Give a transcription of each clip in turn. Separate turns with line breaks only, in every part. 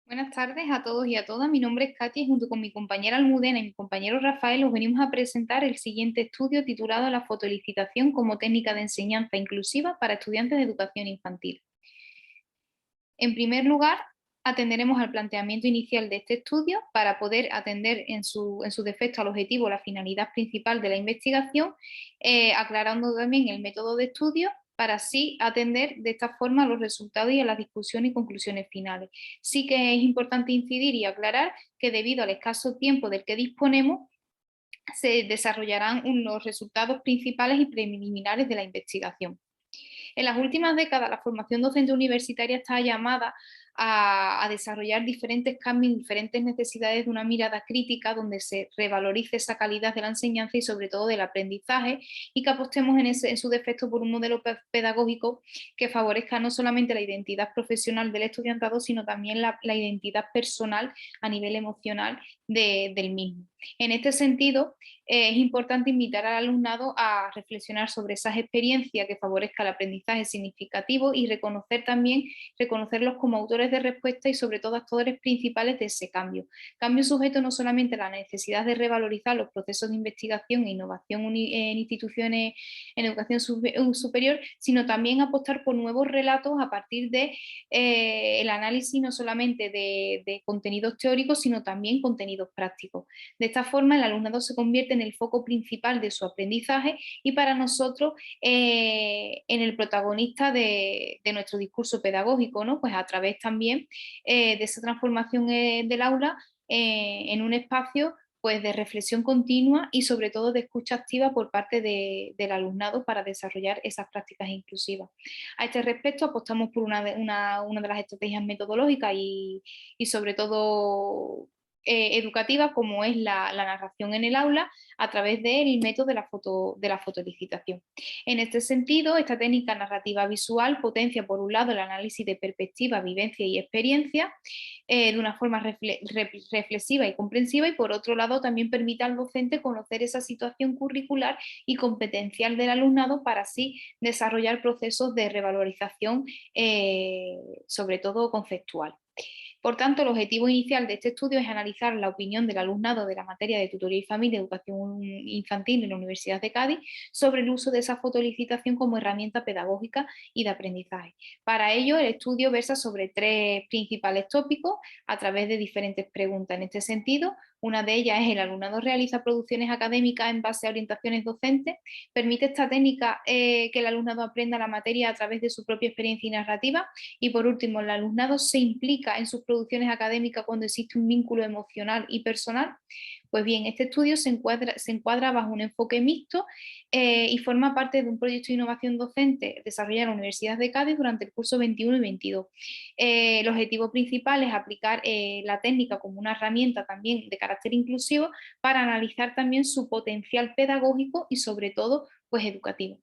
Buenas tardes a todos y a todas. Mi nombre es Katia y junto con mi compañera Almudena y mi compañero Rafael os venimos a presentar el siguiente estudio titulado La fotolicitación como técnica de enseñanza inclusiva para estudiantes de educación infantil. En primer lugar, atenderemos al planteamiento inicial de este estudio para poder atender en su defecto al objetivo, la finalidad principal de la investigación, aclarando también el método de estudio para así atender de esta forma a los resultados y a las discusiones y conclusiones finales. Sí que es importante incidir y aclarar que debido al escaso tiempo del que disponemos, se desarrollarán los resultados principales y preliminares de la investigación. En las últimas décadas, la formación docente universitaria está llamada a desarrollar diferentes cambios, diferentes necesidades de una mirada crítica donde se revalorice esa calidad de la enseñanza y sobre todo del aprendizaje y que apostemos en su defecto por un modelo pedagógico que favorezca no solamente la identidad profesional del estudiantado, sino también la identidad personal a nivel emocional del mismo. En este sentido, es importante invitar al alumnado a reflexionar sobre esas experiencias que favorezcan el aprendizaje significativo y reconocerlos como autores de respuesta y sobre todo actores principales de ese cambio. Cambio sujeto no solamente a la necesidad de revalorizar los procesos de investigación e innovación en instituciones en educación superior, sino también apostar por nuevos relatos a partir de el análisis no solamente de contenidos teóricos, sino también contenidos prácticos. De esta forma, el alumnado se convierte en el foco principal de su aprendizaje y para nosotros en el protagonista de nuestro discurso pedagógico, ¿no? Pues a través también de esa transformación del aula en un espacio pues, de reflexión continua y sobre todo de escucha activa por parte del alumnado para desarrollar esas prácticas inclusivas. A este respecto apostamos por una de las estrategias metodológicas y sobre todo educativa como es la narración en el aula a través del método de la fotolicitación. En este sentido, esta técnica narrativa visual potencia por un lado el análisis de perspectiva, vivencia y experiencia de una forma reflexiva y comprensiva y por otro lado también permite al docente conocer esa situación curricular y competencial del alumnado para así desarrollar procesos de revalorización sobre todo conceptual. Por tanto, el objetivo inicial de este estudio es analizar la opinión del alumnado de la materia de tutoría y familia, educación infantil en la Universidad de Cádiz sobre el uso de esa fotolicitación como herramienta pedagógica y de aprendizaje. Para ello, el estudio versa sobre tres principales tópicos a través de diferentes preguntas. En este sentido, una de ellas es el alumnado realiza producciones académicas en base a orientaciones docentes. Permite esta técnica que el alumnado aprenda la materia a través de su propia experiencia y narrativa. Y por último, el alumnado se implica en sus producciones académicas cuando existe un vínculo emocional y personal. Pues bien, este estudio se encuadra bajo un enfoque mixto y forma parte de un proyecto de innovación docente desarrollado en la Universidad de Cádiz durante el curso 21 y 22. El objetivo principal es aplicar la técnica como una herramienta también de carácter inclusivo para analizar también su potencial pedagógico y sobre todo pues educativo.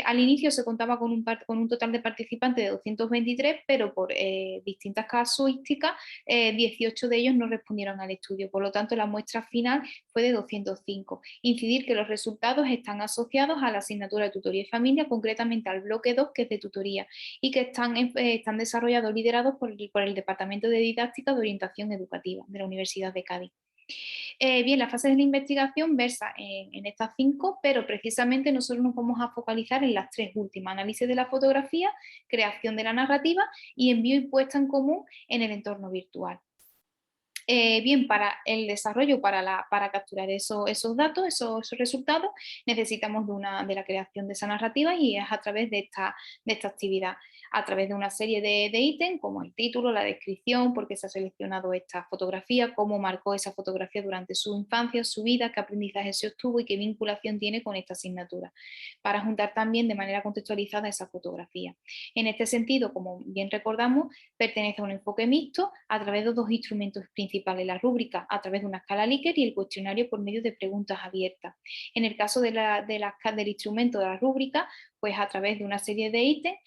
Al inicio se contaba con un total de participantes de 223, pero por distintas casuísticas, 18 de ellos no respondieron al estudio. Por lo tanto, la muestra final fue de 205. Incidir que los resultados están asociados a la asignatura de tutoría y familia, concretamente al bloque 2, que es de tutoría, y que están desarrollados, liderados por el Departamento de Didáctica de Orientación Educativa de la Universidad de Cádiz. Bien, la fase de la investigación versa en estas cinco, pero precisamente nosotros nos vamos a focalizar en las tres últimas: análisis de la fotografía, creación de la narrativa y envío y puesta en común en el entorno virtual. Bien, para el desarrollo, para capturar esos datos, esos resultados, necesitamos de la creación de esa narrativa y es a través de esta actividad, a través de una serie de ítems como el título, la descripción, por qué se ha seleccionado esta fotografía, cómo marcó esa fotografía durante su infancia, su vida, qué aprendizaje se obtuvo y qué vinculación tiene con esta asignatura, para juntar también de manera contextualizada esa fotografía. En este sentido, como bien recordamos, pertenece a un enfoque mixto a través de dos instrumentos principales: la rúbrica a través de una escala Likert y el cuestionario por medio de preguntas abiertas. En el caso del instrumento de la rúbrica, pues a través de una serie de ítems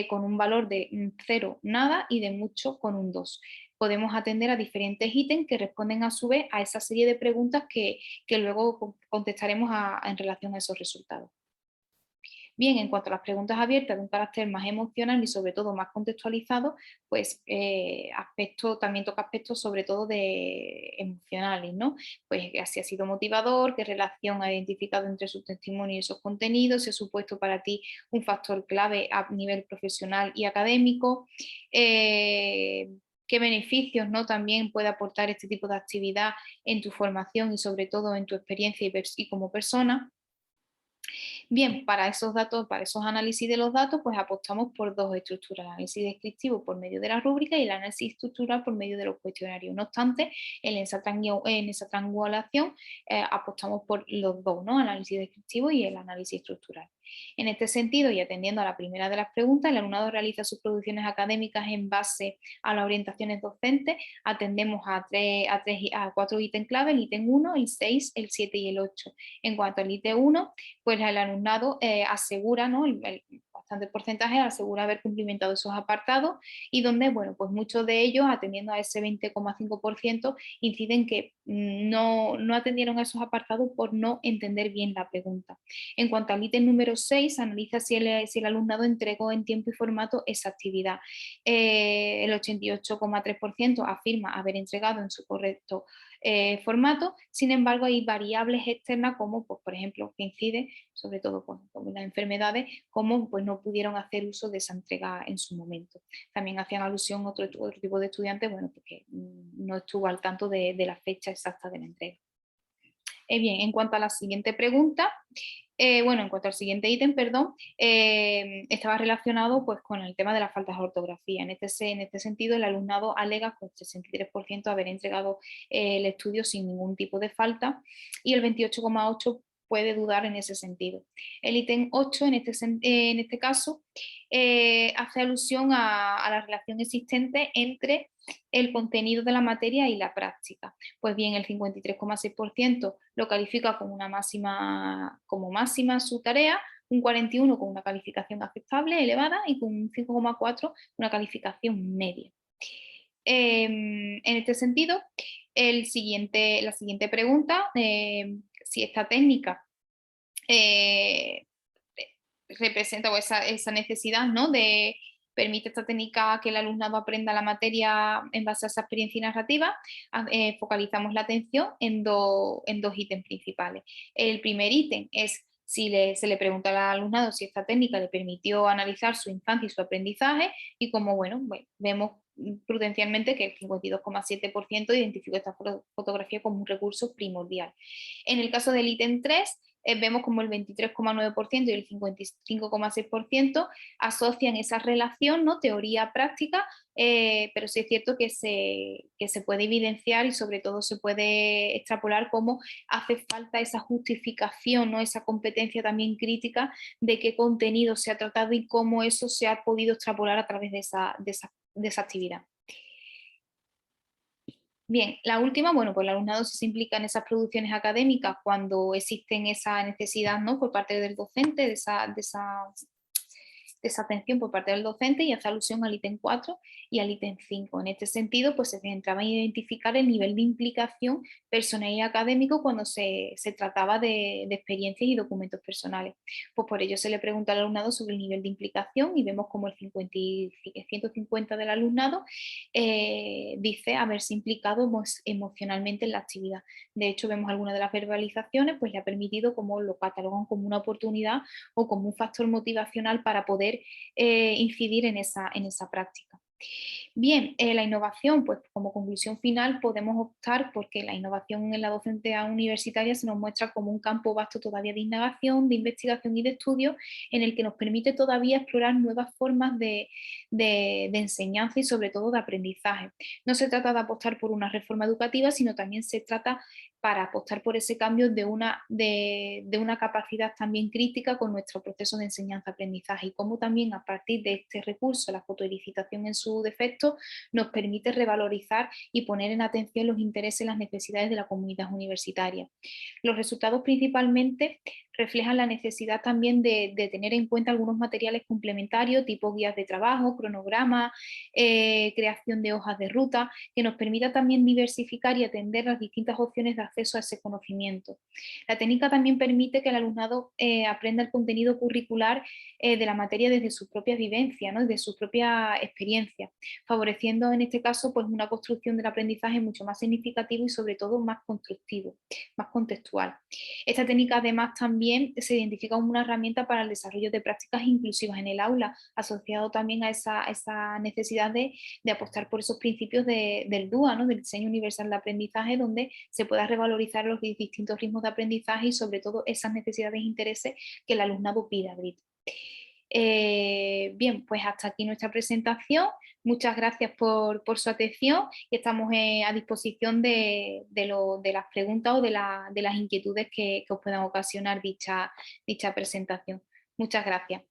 con un valor de 0, nada, y de mucho con un 2. Podemos atender a diferentes ítems que responden a su vez a esa serie de preguntas que luego contestaremos en relación a esos resultados. Bien, en cuanto a las preguntas abiertas de un carácter más emocional y sobre todo más contextualizado, pues también toca aspectos sobre todo de emocionales, ¿no? Pues si ha sido motivador, qué relación ha identificado entre su testimonio y esos contenidos, si ha supuesto para ti un factor clave a nivel profesional y académico, eh, qué beneficios, ¿no? También puede aportar este tipo de actividad en tu formación y sobre todo en tu experiencia y como persona. Bien, para esos datos, para esos análisis de los datos, pues apostamos por dos estructuras, el análisis descriptivo por medio de la rúbrica y el análisis estructural por medio de los cuestionarios. No obstante, en esa triangulación apostamos por los dos, ¿no? Análisis descriptivo y el análisis estructural. En este sentido, y atendiendo a la primera de las preguntas, el alumnado realiza sus producciones académicas en base a las orientaciones docentes. Atendemos a cuatro ítems clave, el ítem 1, el 6, el 7 y el 8. En cuanto al ítem 1, pues el alumnado asegura, ¿no? el bastante porcentaje asegura haber cumplimentado esos apartados y donde, bueno, pues muchos de ellos, atendiendo a ese 20,5%, inciden que no atendieron a esos apartados por no entender bien la pregunta. En cuanto al ítem número 6, analiza si el alumnado entregó en tiempo y formato esa actividad. El 88,3% afirma haber entregado en su correcto formato. Sin embargo, hay variables externas como, pues, por ejemplo, que incide sobre todo con las enfermedades, como pues, no pudieron hacer uso de esa entrega en su momento. También hacían alusión a otro tipo de estudiantes, bueno, porque no estuvo al tanto de la fecha exacta de la entrega. Bien, en cuanto a la siguiente pregunta, en cuanto al siguiente ítem, perdón, estaba relacionado pues, con el tema de las faltas de ortografía. En este sentido, el alumnado alega con 63% haber entregado el estudio sin ningún tipo de falta y el 28,8% puede dudar en ese sentido. El ítem 8, en este caso, hace alusión a la relación existente entre el contenido de la materia y la práctica. Pues bien, el 53,6% lo califica como máxima su tarea, un 41% con una calificación aceptable, elevada, y con un 5,4% una calificación media. En este sentido, la siguiente pregunta, si esta técnica representa o esa necesidad, ¿no? Permite esta técnica que el alumnado aprenda la materia en base a esa experiencia narrativa. Focalizamos la atención en dos ítems principales. El primer ítem es si se le pregunta al alumnado si esta técnica le permitió analizar su infancia y su aprendizaje, y como vemos prudencialmente que el 52,7% identificó esta fotografía como un recurso primordial. En el caso del ítem 3, vemos como el 23,9% y el 55,6% asocian esa relación, ¿no? Teoría-práctica, pero sí es cierto que se puede evidenciar y sobre todo se puede extrapolar cómo hace falta esa justificación, ¿no? Esa competencia también crítica de qué contenido se ha tratado y cómo eso se ha podido extrapolar a través de esa actividad. Bien, la última, pues el alumnado se implica en esas producciones académicas cuando existen esa necesidad, ¿no? Por parte del docente, de esa atención por parte del docente, y hace alusión al ítem 4 y al ítem 5. En este sentido, pues se centraba en identificar el nivel de implicación personal y académico cuando se trataba de experiencias y documentos personales. Pues por ello se le pregunta al alumnado sobre el nivel de implicación y vemos como el 150 del alumnado dice haberse implicado emocionalmente en la actividad. De hecho, vemos algunas de las verbalizaciones, pues le ha permitido, como lo catalogan como una oportunidad o como un factor motivacional para poder incidir en esa práctica. Bien, la innovación, pues como conclusión final podemos optar porque la innovación en la docencia universitaria se nos muestra como un campo vasto todavía de indagación, de investigación y de estudio, en el que nos permite todavía explorar nuevas formas de enseñanza y sobre todo de aprendizaje. No se trata de apostar por una reforma educativa, sino también se trata para apostar por ese cambio de una capacidad también crítica con nuestro proceso de enseñanza-aprendizaje, y cómo también a partir de este recurso, la fotoelicitación en su defecto, nos permite revalorizar y poner en atención los intereses y las necesidades de la comunidad universitaria. Los resultados principalmente reflejan la necesidad también de tener en cuenta algunos materiales complementarios, tipo guías de trabajo, cronogramas, creación de hojas de ruta, que nos permita también diversificar y atender las distintas opciones de acceso a ese conocimiento. La técnica también permite que el alumnado aprenda el contenido curricular de la materia desde su propia vivencia, ¿no? Desde su propia experiencia, favoreciendo en este caso pues, una construcción del aprendizaje mucho más significativo y sobre todo más constructivo, más contextual. Esta técnica además también se identifica como una herramienta para el desarrollo de prácticas inclusivas en el aula, asociado también a esa necesidad de apostar por esos principios del DUA, ¿no? Del diseño universal de aprendizaje, donde se pueda revalorizar los distintos ritmos de aprendizaje y sobre todo esas necesidades e intereses que el alumnado pida abrir. Bien, pues hasta aquí nuestra presentación. Muchas gracias por su atención y estamos a disposición de las preguntas o de las inquietudes que os puedan ocasionar dicha presentación. Muchas gracias.